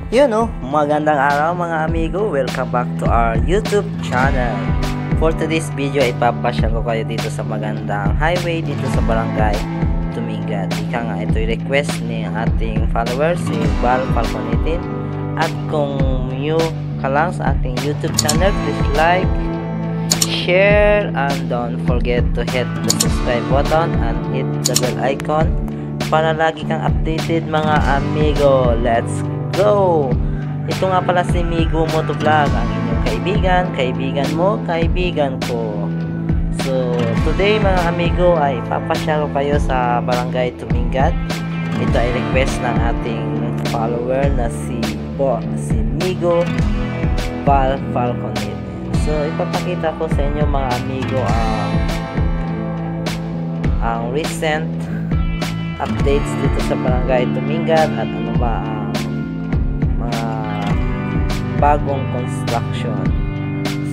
Yun o, magandang araw mga amigo. Welcome back to our YouTube channel. For today's video ay papasyal ko kayo dito sa magandang highway dito sa barangay Tumigat. Ika nga ito'y request ni ating followers si Val Falconitin. At kung new ka lang sa ating YouTube channel, please like, share, and don't forget to hit the subscribe button and hit the bell icon para lagi kang updated mga amigo. Let's go! Ito nga pala si Migo Motovlog, ang inyong kaibigan, kaibigan mo, kaibigan ko. So, today mga amigo ay papasyal ko kayo sa barangay Tumingat. Ito ay request ng ating follower na si Migo Val Falconit. So, ipapakita ko sa inyo mga amigo ang recent updates dito sa barangay Tumingat at ano ba ang mga bagong construction.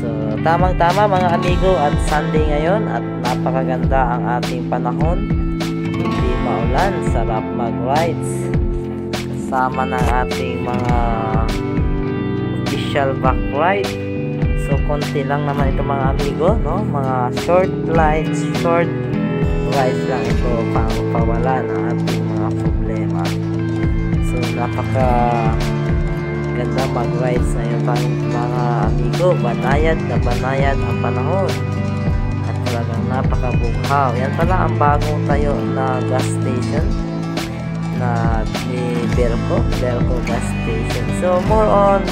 So, tamang-tama mga amigo at Sunday ngayon at napakaganda ang ating panahon. Hindi maulan, sarap mag-rides. Kasama ng ating mga official back ride. So, konti lang naman ito mga amigo, no? Mga short rides, short rides lang ito para pawala ng ating mga problema. So, napaka ganda mag-rides na yung mga amigo. Banayad na banayad ang panahon at talagang napakabughaw. Yan pala ang bagong tayo na gas station na ni Belco gas station. So more on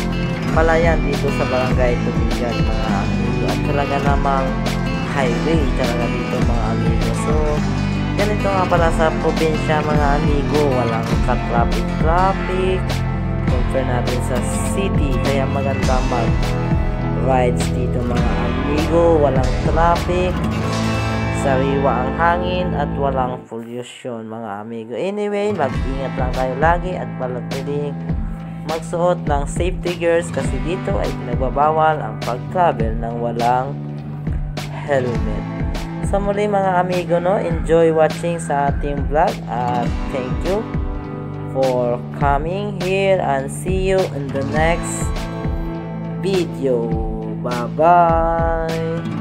pala yan dito sa barangay Tumingat mga amigo, at talaga namang highway talaga dito mga amigo. So ganito nga pala sa probinsya mga amigo, walang ka-traffic compare natin sa city, kaya maganda mag rides dito mga amigo. Walang traffic, sariwa ang hangin at walang pollution mga amigo. Anyway, mag-ingat lang tayo lagi at palatiling magsuot ng safety gears kasi dito ay pinagbabawal ang pag-travel ng walang helmet. So muli mga amigo, no, enjoy watching sa ating vlog at thank you for coming here and see you in the next video. Bye bye.